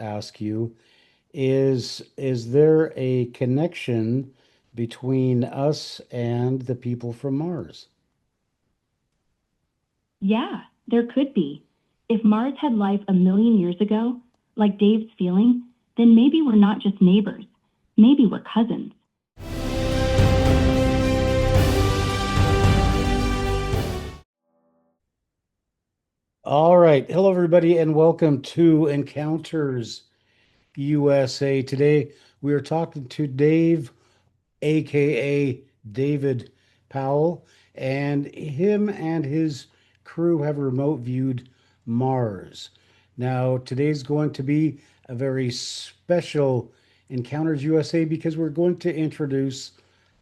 ask you is there a connection between us and the people from Mars? Yeah, there could be. If Mars had life a million years ago, like Dave's feeling, then maybe we're not just neighbors. Maybe we're cousins. All right. Hello, everybody, and welcome to Encounters USA. Today, we are talking to Dave, aka David Powell, and him and his crew have remote viewed Mars. Now, today's going to be a very special Encounters USA because we're going to introduce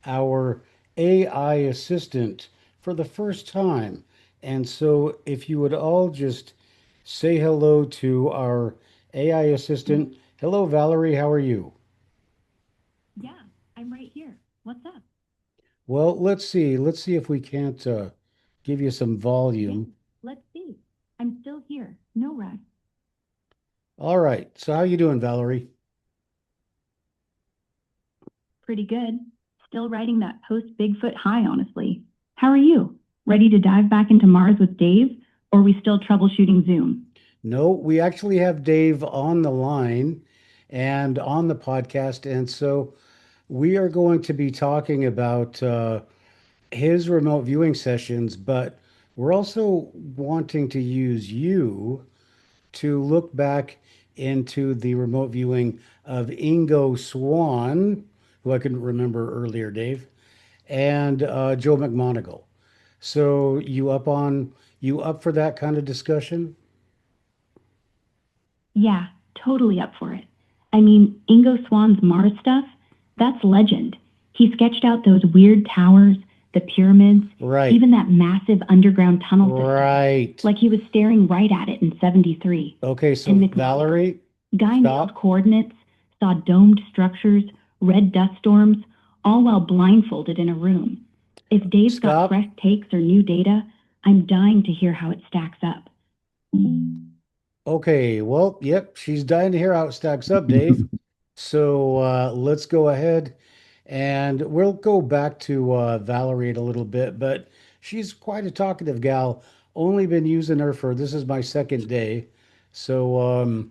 our AI assistant for the first time. And so, if you would all just say hello to our AI assistant. Hello, Valerie. How are you? Yeah, I'm right here. What's up? Well, let's see. Let's see if we can't give you some Yeah, volume. let's see. I'm still here. No rush. All right. So how you doing, Valerie? Pretty good. Still writing that post Bigfoot high, honestly. How are you? Ready to dive back into Mars with Dave? Or are we still troubleshooting Zoom? No, we actually have Dave on the line and on the podcast, and so we are going to be talking about his remote viewing sessions, but we're also wanting to use you to look back into the remote viewing of Ingo Swan, who I couldn't remember earlier, Dave, and Joe McMoneagle. So you up for that kind of discussion? Yeah, totally up for it. I mean, Ingo Swan's Mars stuff, that's legend. He sketched out those weird towers, the pyramids, Right. even that massive underground tunnel system, Right. like he was staring right at it in 73. Okay, And so McMonagle, Valerie, guy nailed stop. coordinates, saw domed structures, red dust storms, all while blindfolded in a room. If Dave's got Stop. fresh takes or new data, I'm dying to hear how it stacks up. Okay, well, yep, she's dying to hear how it stacks up, Dave. So let's go ahead and we'll go back to Valerie in a little bit, but she's quite a talkative gal. Only been using her for this is my second day. So,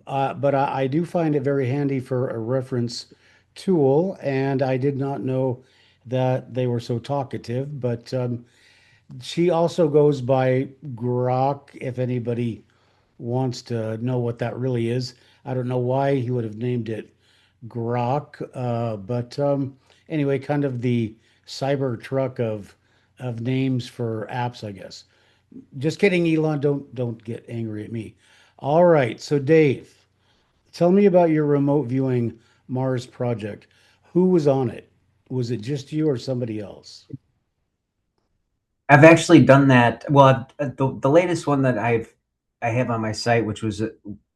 but I do find it very handy for a reference tool, and I did not know that they were so talkative. But she also goes by Grok, if anybody wants to know what that really is. I don't know why he would have named it Grok, but anyway, kind of the cyber truck of names for apps, I guess. Just kidding, Elon. Don't get angry at me. All right, so Dave, tell me about your remote viewing Mars project. Who was on it? Was it just you or somebody else? I've actually done that. Well, the latest one that I have on my site, which was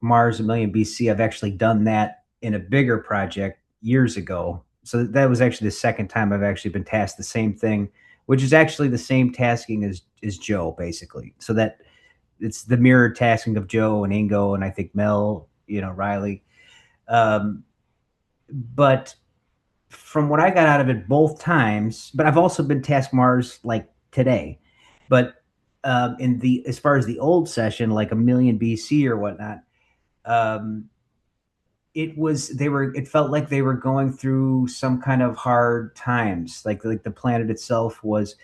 Mars a million BC. I've actually done that in a bigger project years ago. So that was actually the second time I've actually been tasked the same thing, which is actually the same tasking as Joe, basically. So that it's the mirrored tasking of Joe and Ingo and I think Mel, Riley. Um, but from what I got out of it both times, but I've also been tasked Mars like today. But in the as far as the old session, like a million BC or whatnot, um, it felt like they were going through some kind of hard times. Like the planet itself was.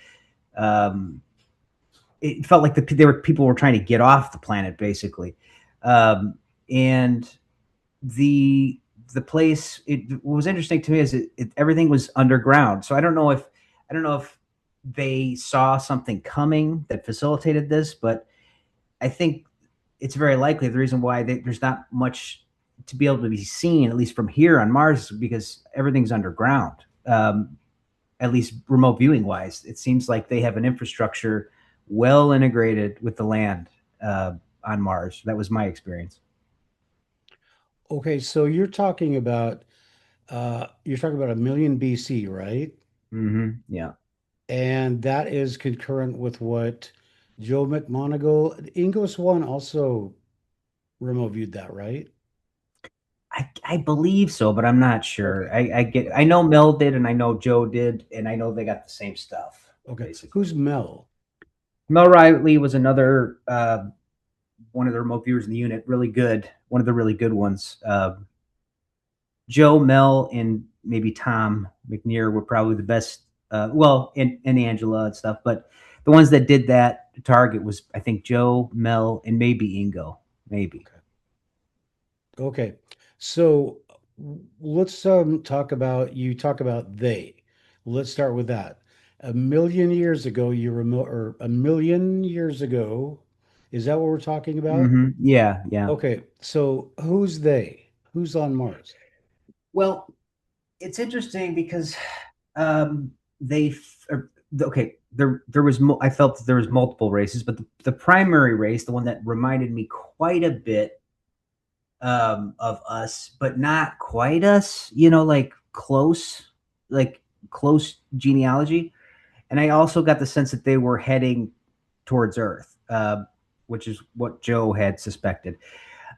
Um, it felt like people were trying to get off the planet basically, and the the place what was interesting to me is everything was underground. So I don't know if they saw something coming that facilitated this, but I think it's very likely the reason why there's not much to be able to be seen, at least from here on Mars, because everything's underground. At least remote viewing wise, it seems like they have an infrastructure well integrated with the land on Mars. That was my experience. Okay, so you're talking about a million BC, right? Yeah. And that is concurrent with what Joe McMoneagle, Ingo Swan also remote viewed that, right? I believe so, but I'm not sure. Okay. I know Mel did, and I know Joe did, and I know they got the same stuff Okay. basically. Who's Mel? Mel Riley was another one of the remote viewers in the unit, really good, one of the really good ones. Joe, Mel, and maybe Tom McNear were probably the best. Well, and Angela and stuff, but the ones that did that target was I think Joe, Mel, and maybe Ingo, maybe. Okay. Okay. So let's talk about you talk about they. Let's start with that. A million years ago, you remote or a million years ago, is that what we're talking about? Yeah, yeah. Okay. So who's they? Who's on Mars? Well, it's interesting because um, they okay. There was I felt that there was multiple races, but the primary race, the one that reminded me quite a bit of us, but not quite us. You know, like close genealogy. And I also got the sense that they were heading towards Earth, which is what Joe had suspected.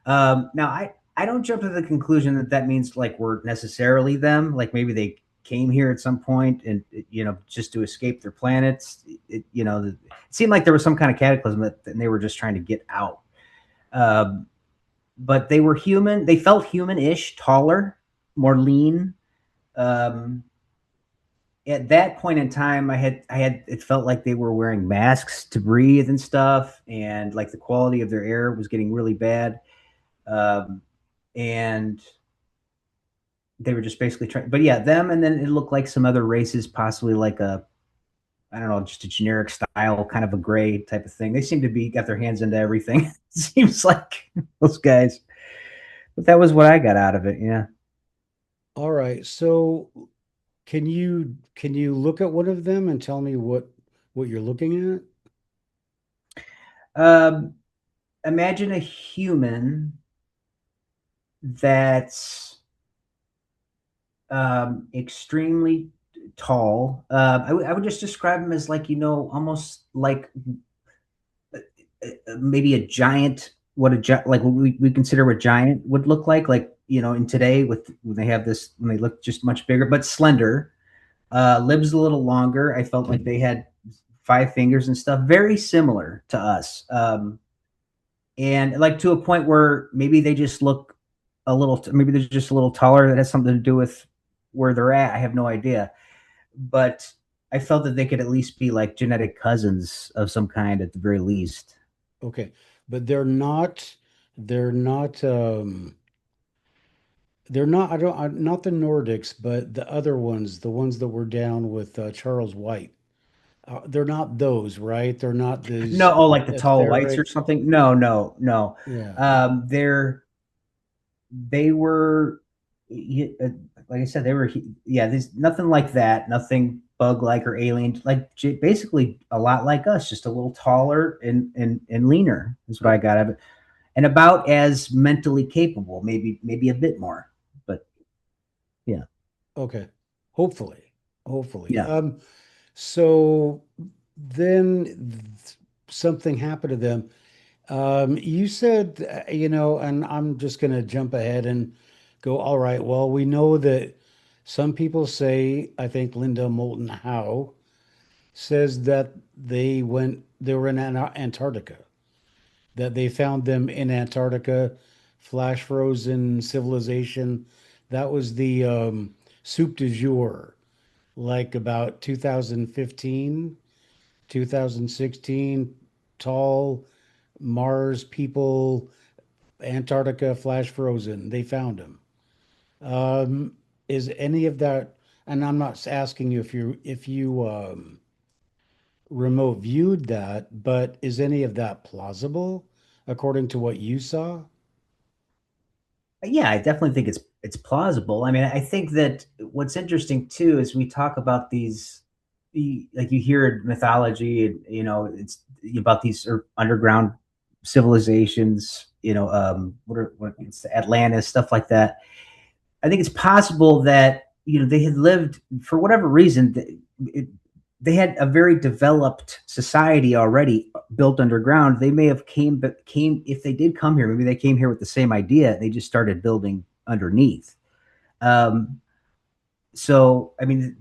Now, I don't jump to the conclusion that that means like we're necessarily them. Like maybe they came here at some point and just to escape their planets. It seemed like there was some kind of cataclysm and they were just trying to get out. Um, but they were human. They felt human-ish, taller, more lean. Um, at that point in time, I had it felt like they were wearing masks to breathe and stuff, and like the quality of their air was getting really bad. Um, and they were just basically trying, but yeah, them, and then it looked like some other races, possibly like a, I don't know, just a generic style, kind of a gray type of thing. They seem to be got their hands into everything. It seems like those guys. But that was what I got out of it. Yeah. All right. So can you look at one of them and tell me what you're looking at? Um, Imagine a human that's extremely tall. I would just describe him as like almost like maybe a giant. Like what we consider a giant would look like in today with when they have this when they look just much bigger but slender. Lives a little longer. I felt like they had 5 fingers and stuff, very similar to us. And like to a point where maybe they just look maybe they're just a little taller. That has something to do with where they're at. I have no idea, but I felt that they could at least be like genetic cousins of some kind at the very least. Okay. But they're not I don't not the Nordics, but the other ones, the ones that were down with Charles White. They're not those, right? They're not No, these oh, like the tall whites or etheric. something. No, no, no. Yeah. They were, like I said, they were, yeah. There's nothing like that. Nothing bug like or alien. Like basically a lot like us, just a little taller and leaner is what I Oh, got of it, and about as mentally capable, maybe a bit more, but yeah, okay. Hopefully. Hopefully. yeah. So then something happened to them. You said, and I'm just going to jump ahead and go, all right, well, we know that some people say, I think Linda Moulton Howe says that they were in Antarctica, that they found them in Antarctica, flash frozen civilization. That was the soup du jour, like about 2015, 2016, tall Mars people, Antarctica flash frozen. They found him. Um, is any of that? And I'm not asking you if you remote viewed that, but is any of that plausible according to what you saw? Yeah, I definitely think it's plausible. I mean, I think that what's interesting too is we talk about these, like you hear mythology, and it's about these underground civilizations. What it's Atlantis, stuff like that. I think it's possible that they had lived for whatever reason. They had a very developed society already built underground. They may have came if they did come here, maybe they came here with the same idea. They just started building underneath. Um, so I mean,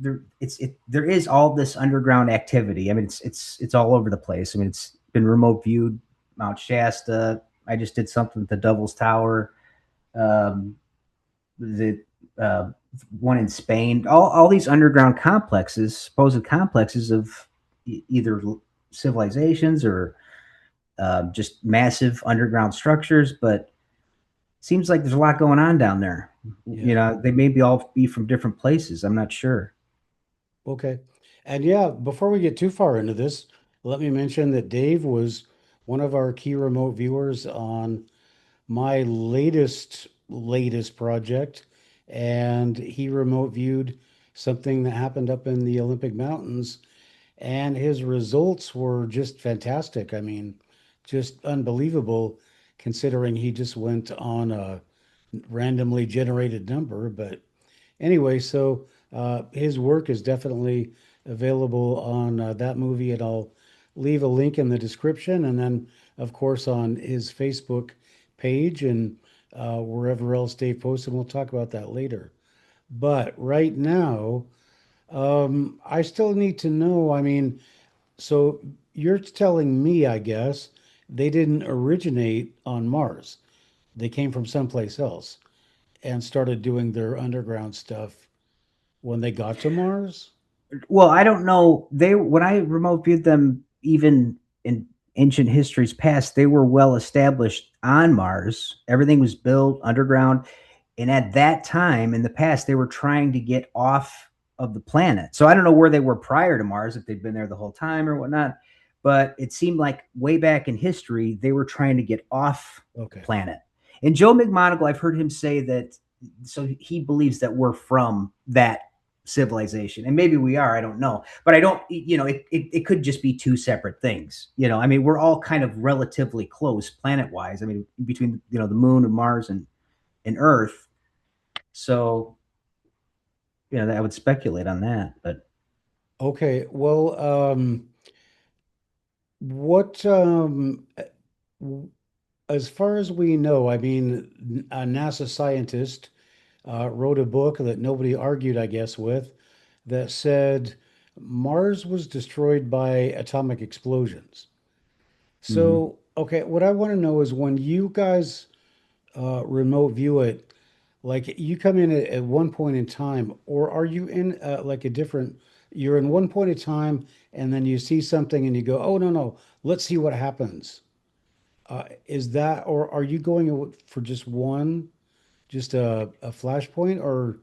there is all this underground activity. I mean, it's all over the place. I mean, it's been remote viewed, Mount Shasta. I just did something with the Devil's Tower. Um, the one in Spain. All these underground complexes, supposed complexes of either civilizations or just massive underground structures. But seems like there's a lot going on down there. You Yeah. know, they maybe all be from different places. I'm not sure. Okay. And yeah, before we get too far into this, let me mention that Dave was one of our key remote viewers on my latest project, and he remote viewed something that happened up in the Olympic Mountains, and his results were just fantastic. I mean, just unbelievable considering he just went on a randomly generated number, but anyway, so his work is definitely available on that movie, and I'll leave a link in the description, and then, of course, on his Facebook page and wherever else Dave posts, and we'll talk about that later. But right now, I still need to know. I mean, so you're telling me, I guess, they didn't originate on Mars. They came from someplace else and started doing their underground stuff when they got to Mars? Well, I don't know. They when I remote viewed them, even in ancient histories past, they were well established on Mars. Everything was built underground, and at that time in the past, they were trying to get off of the planet. So I don't know where they were prior to Mars, if they'd been there the whole time or whatnot. But it seemed like way back in history, they were trying to get off the Okay. planet. And Joe McMoneagle, I've heard him say that. So he believes that we're from that civilization, and maybe we are, I don't know, but I don't, it could just be two separate things. I mean, we're all kind of relatively close planet wise. I mean, between the moon and Mars and Earth. So I would speculate on that, but Okay. Well, what, as far as we know, I mean, a NASA scientist wrote a book that nobody argued, I guess, with that said Mars was destroyed by atomic explosions. mm-hmm. So, okay, what I want to know is when you guys remote view it, like you come in at one point in time, or are you in like a different, you're in one point in time and then you see something and you go, oh, no, no, let's see what happens. Is that, or are you going for just one, just a flashpoint, or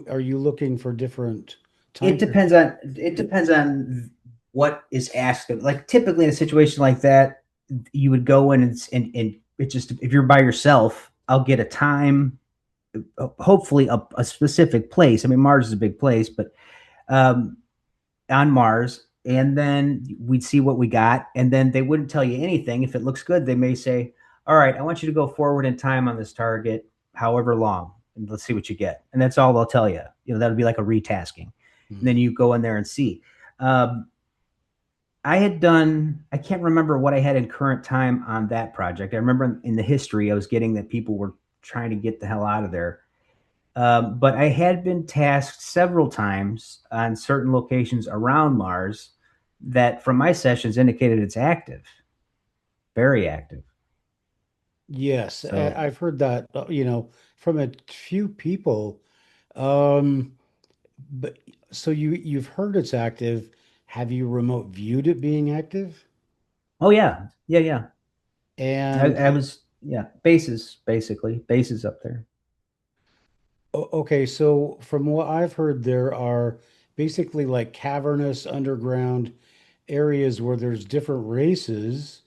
are you looking for different time periods? It depends on what is asked of. Like typically in a situation like that, you would go in and it just, if you're by yourself, I'll get a time, hopefully a specific place. I mean, Mars is a big place, but um, on Mars, and then we'd see what we got, and then they wouldn't tell you anything. If it looks good, they may say, "All right, I want you to go forward in time on this target, however long, and let's see what you get." And that's all they'll tell you. That would be like a retasking. And then Mhm. you go in there and see. Um, I had done, I can't remember what I had in current time on that project. I remember in the history, I was getting that people were trying to get the hell out of there. But I had been tasked several times on certain locations around Mars that, from my sessions, indicated it's active, very active. Yes, So, I've heard that, from a few people. Um, but so you've heard it's active. Have you remote viewed it being active? oh yeah, yeah, yeah. And I was, yeah, bases basically, bases up there. okay, so from what I've heard, there are basically like cavernous underground areas where there's different races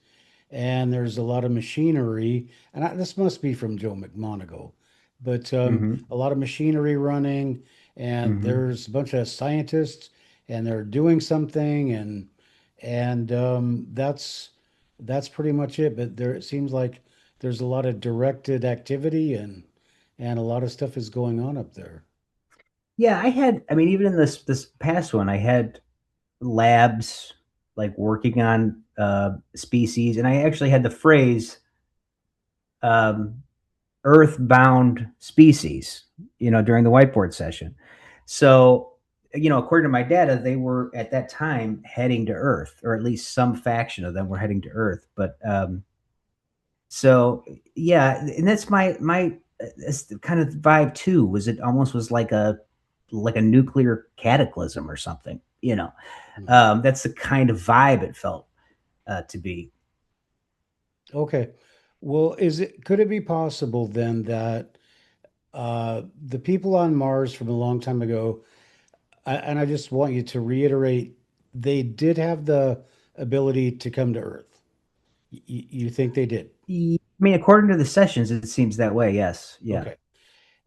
and there's a lot of machinery. And this must be from Joe McMoneagle, but Mm-hmm. a lot of machinery running, and Mm-hmm. there's a bunch of scientists, and they're doing something, and that's pretty much it. But there, it seems like there's a lot of directed activity, and a lot of stuff is going on up there. Yeah, I had. I mean, even in this past one, I had labs like working on species, and I actually had the phrase. earthbound species, during the whiteboard session. So, according to my data, they were at that time heading to Earth, or at least some faction of them were heading to Earth. But so yeah, and that's my that's the kind of vibe too. Was it almost was like a nuclear cataclysm or something? Mhm. That's the kind of vibe it felt to be. Okay. Well, could it be possible then that the people on Mars from a long time ago, and I just want you to reiterate, they did have the ability to come to Earth. You think they did? I mean, according to the sessions, it seems that way. Yes. Yeah. Okay.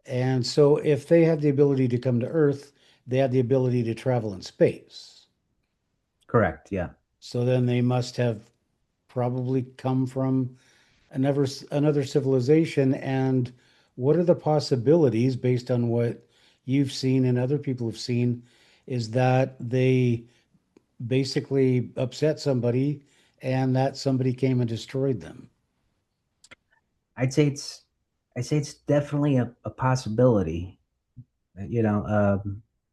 And so if they had the ability to come to Earth, they had the ability to travel in space. Correct. Yeah. So then they must have probably come from another civilization. And what are the possibilities based on what you've seen and other people have seen is that they basically upset somebody and that somebody came and destroyed them. I'd say it's I'd say it's definitely a possibility. You know,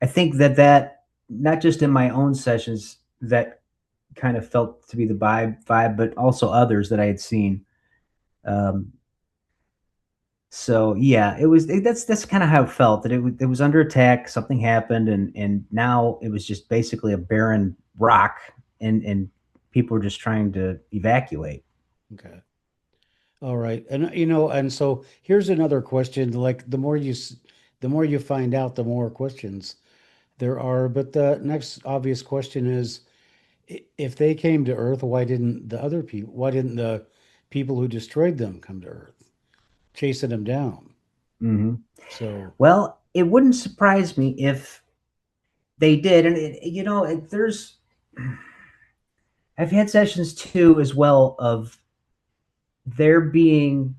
I think that not just in my own sessions that kind of felt to be the vibe, but also others that I had seen. Um, so yeah, that's kind of how it felt that it was under attack. Something happened, and now it was just basically a barren rock, and people were just trying to evacuate. Okay. All right. And and so here's another question. Like the more you find out, the more questions there are. But the next obvious question is if they came to Earth, why didn't the people who destroyed them come to Earth, chasing them down? Hmm. So, Well, it wouldn't surprise me if they did, and there's I've had sessions too as well of there being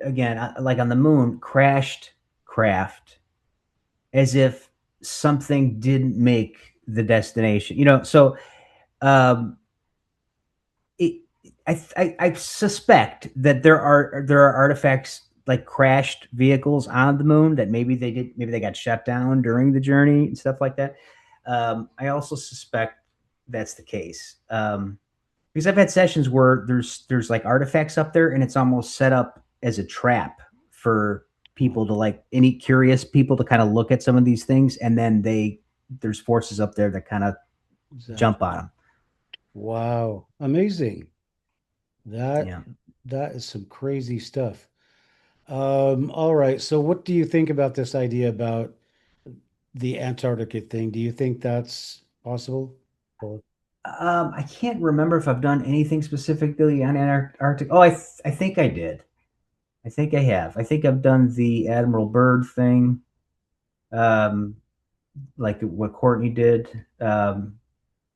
again like on the moon crashed craft as if something didn't make the destination. So um, it, I suspect that there are artifacts like crashed vehicles on the moon that maybe they got shut down during the journey and stuff like that. I also suspect that's the case. Because I've had sessions where there's like artifacts up there and it's almost set up as a trap for people to like any curious people to kind of look at some of these things, and then there's forces up there that kind of jump exactly. on them. Wow. Amazing. That Yeah. that is some crazy stuff. All right. So what do you think about this idea about the Antarctica thing? Do you think that's possible? Or I can't remember if I've done anything specifically on Antarctic. Oh, I think I did. I think I have. I think I've done the Admiral Byrd thing, um, like what Courtney did. I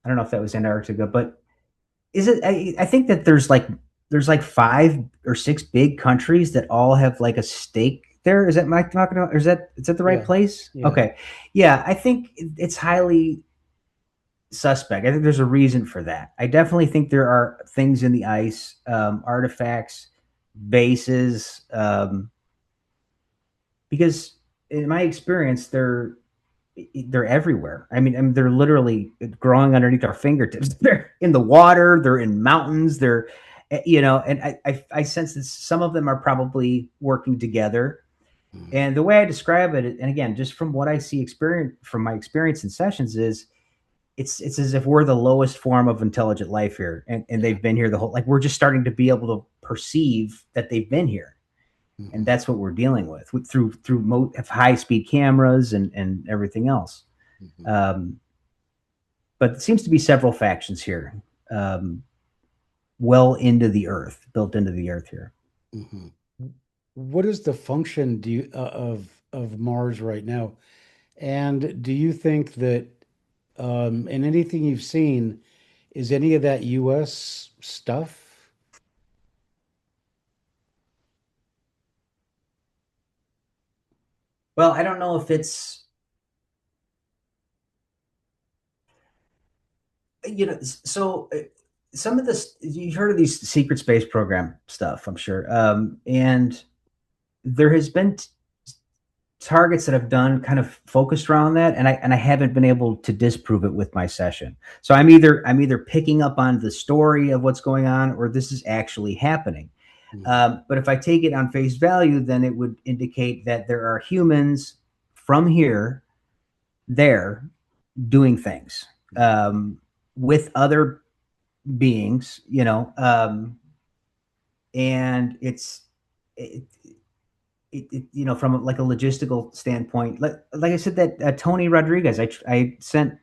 don't know if that was Antarctica, but is it? I think that there's like 5 or 6 big countries that all have like a stake there. Is that Mike talking about? Or is that the right yeah, place? yeah. Okay, yeah. I think it's highly suspect. I think there's a reason for that. I definitely think there are things in the ice, artifacts, bases, because in my experience, they're everywhere. I mean, they're literally growing underneath our fingertips. They're in the water. They're in mountains. And I sense that some of them are probably working together. Mhm. And the way I describe it, and again, just from what I see experience from my experience in sessions, is it's as if we're the lowest form of intelligent life here, and Yeah. they've been here the whole. Like we're just starting to be able to perceive that they've been here, and Hmm. that's what we're dealing with through high speed cameras and everything else. Hmm. Um, but it seems to be several factions here, um, well into the earth, built into the earth here. Hmm. What is the function of Mars right now? And do you think that in anything you've seen, is any of that U.S. stuff? Well, I don't know if it's so some of this you've heard of these secret space program stuff, I'm sure, and there has been targets that have done kind of focused around that, and I haven't been able to disprove it with my session. So I'm either picking up on the story of what's going on, or this is actually happening. Mhm. But if I take it on face value, then it would indicate that there are humans from here there doing things, with other beings, and it, from like a logistical standpoint, like I said, that Tony Rodriguez, I sent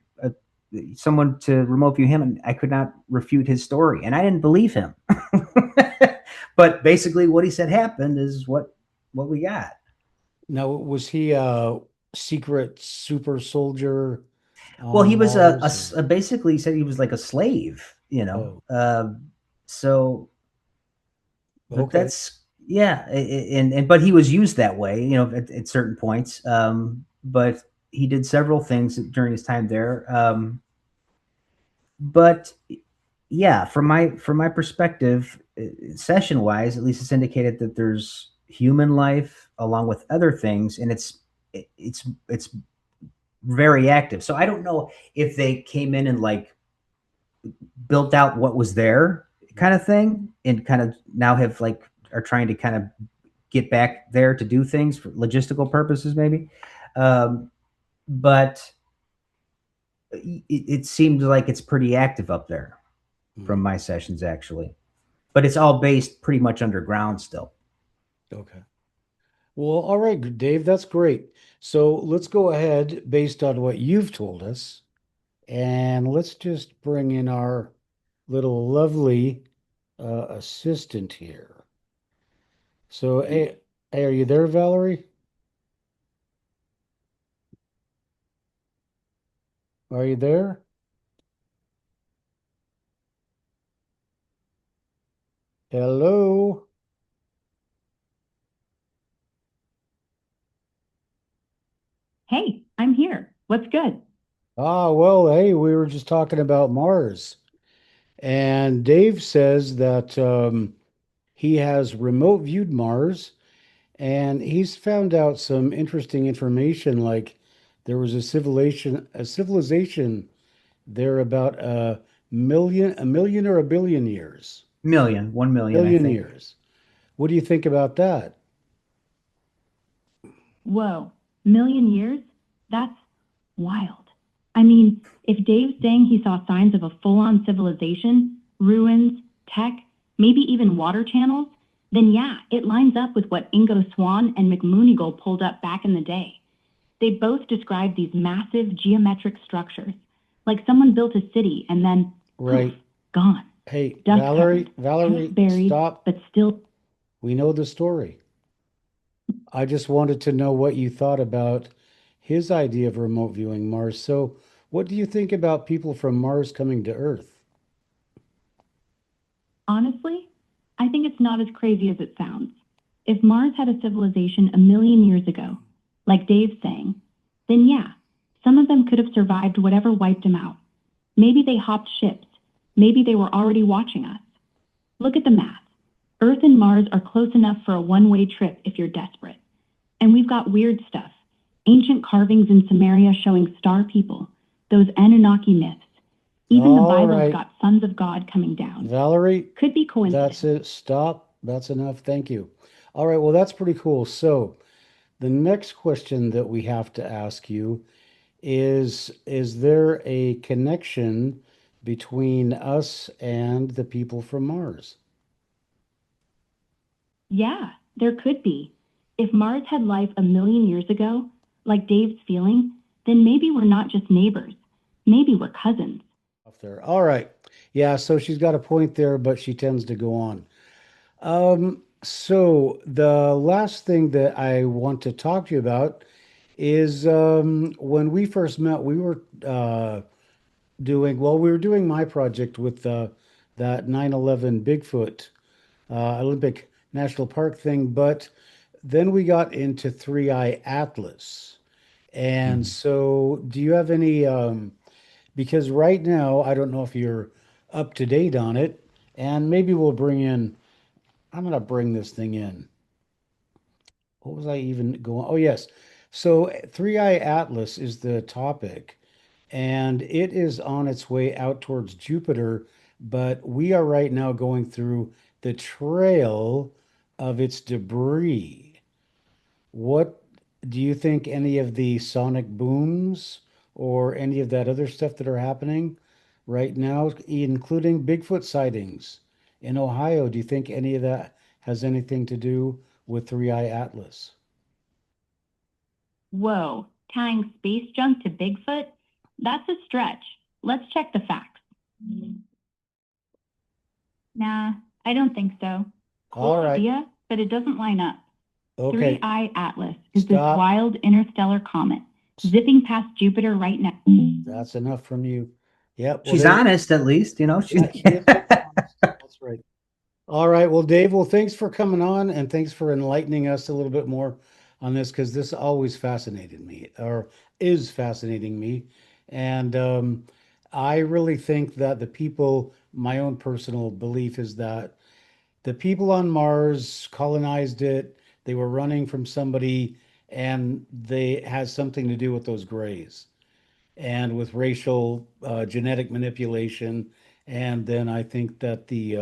someone to remote view him, and I could not refute his story, and I didn't believe him. But basically, what he said happened is what we got. Now, was he a secret super soldier Well, he on was Mars or? basically he said he was like a slave, Oh, so but okay. that's yeah, and but he was used that way, at certain points. But he did several things during his time there. But yeah, from my perspective, session wise, at least it's indicated that there's human life along with other things, and it's very active. So I don't know if they came in and like built out what was there kind of thing, and kind of now have like are trying to kind of get back there to do things for logistical purposes, maybe. Um, but it seemed like it's pretty active up there from Mhm. my sessions, actually. But it's all based pretty much underground still. Okay. Well, all right, Dave, that's great. So let's go ahead based on what you've told us, and let's just bring in our little lovely assistant here. So, hey, are you there, Valerie? Are you there? Hello? Hey, I'm here. What's good? Ah, well, hey, we were just talking about Mars, and Dave says that he has remote viewed Mars, and he's found out some interesting information, like there was a civilization there about a million or a billion years. Million, 1 million, I Billion think. years. What do you think about that? Whoa, million years? That's wild. I mean, if Dave's saying he saw signs of a full-on civilization, ruins, tech, maybe even water channels, then yeah, it lines up with what Ingo Swann and McMooneygold pulled up back in the day. They both described these massive geometric structures, like someone built a city and then, poof, Right. gone. Hey, Dust covered, Valerie, half Valerie, buried, stop. but still. We know the story. I just wanted to know what you thought about his idea of remote viewing Mars. So, what do you think about people from Mars coming to Earth? Honestly, I think it's not as crazy as it sounds. If Mars had a civilization a million years ago, like Dave's saying, then yeah, some of them could have survived whatever wiped them out. Maybe they hopped ships. Maybe they were already watching us. Look at the math. Earth and Mars are close enough for a one-way trip if you're desperate. And we've got weird stuff. Ancient carvings in Samaria showing star people, those Anunnaki myths. Even the All Bible's right, got sons of God coming down. Valerie, Could be that's coincidence. it. Stop. That's enough. Thank you. All right, well, that's pretty cool. So, the next question that we have to ask you is there a connection between us and the people from Mars? Yeah, there could be. If Mars had life a million years ago, like Dave's feeling, then maybe we're not just neighbors. Maybe we're cousins. Off there. All right. Yeah, so she's got a point there, but she tends to go on. So the last thing that I want to talk to you about is when we first met, we were we were doing my project with that 9/11 Bigfoot Olympic National Park thing, but then we got into Three Eye Atlas. And Mhm. so, do you have any? Because right now, I don't know if you're up to date on it, and maybe we'll bring in. I'm gonna bring this thing in. What was I even going? Oh, yes. So, Three Eye Atlas is the topic, and it is on its way out towards Jupiter, but we are right now going through the trail of its debris. What do you think any of the sonic booms or any of that other stuff that are happening right now, including Bigfoot sightings in Ohio, do you think any of that has anything to do with Three Eye Atlas? Whoa, tying space junk to Bigfoot? That's a stretch. Let's check the facts. Nah, I don't think so. Cool All right. idea, but it doesn't line up. Three Okay. Eye Atlas is this Stop. wild interstellar comet zipping past Jupiter right now. That's enough from you. Yep. Well, She's they, honest, at least, you know. She's yes, she's honest. That's right. All right. Well, Dave, well, thanks for coming on and thanks for enlightening us a little bit more on this because this always fascinated me or is fascinating me. And I really think that the people, my own personal belief is that the people on Mars colonized it. They were running from somebody and they had something to do with those grays and with racial genetic manipulation. And then I think that the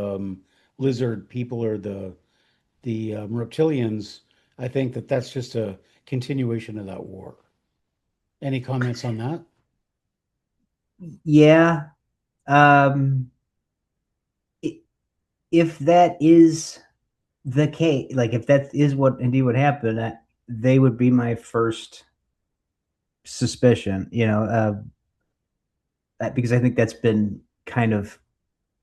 lizard people or the reptilians, I think that that's just a continuation of that war. Any comments on that? Yeah. Um, if that is the case, like if that is what indeed would happen, they would be my first suspicion, because I think that's been kind of,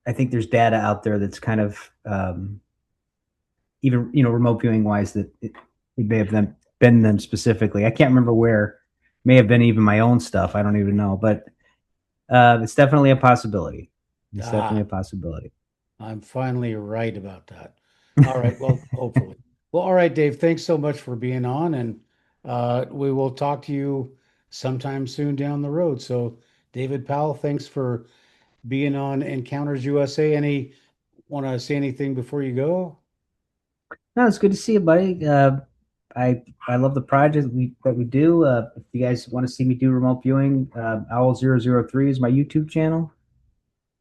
I think there's data out there that's kind of, even, remote viewing wise, that it may have been them specifically. I can't remember where, may have been even my own stuff. I don't even know, but it's definitely a possibility. It's definitely a Ah, possibility. I'm finally right about that. All right. Well, hopefully. Well, all right, Dave. Thanks so much for being on, and we will talk to you sometime soon down the road. So, David Powell, thanks for being on Encounters USA. Any want to say anything before you go? No, it's good to see you, buddy. I love the project that we do. If you guys want to see me do remote viewing, Owl003 is my YouTube channel,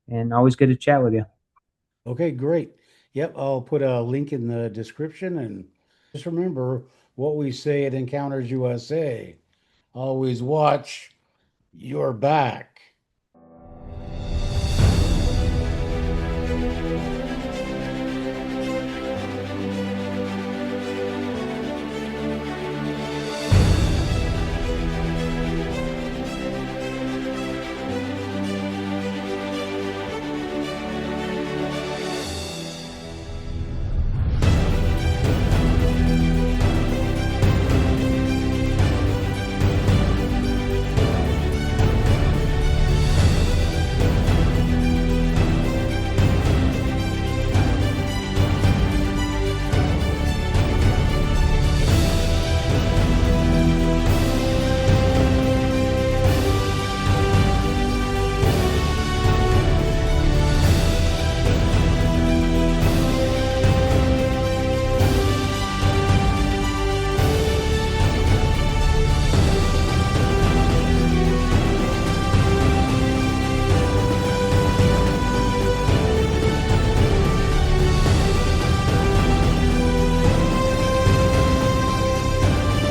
and always good to chat with you. Okay, great. Yep, I'll put a link in the description and just remember what we say at Encounters USA. Always watch your back.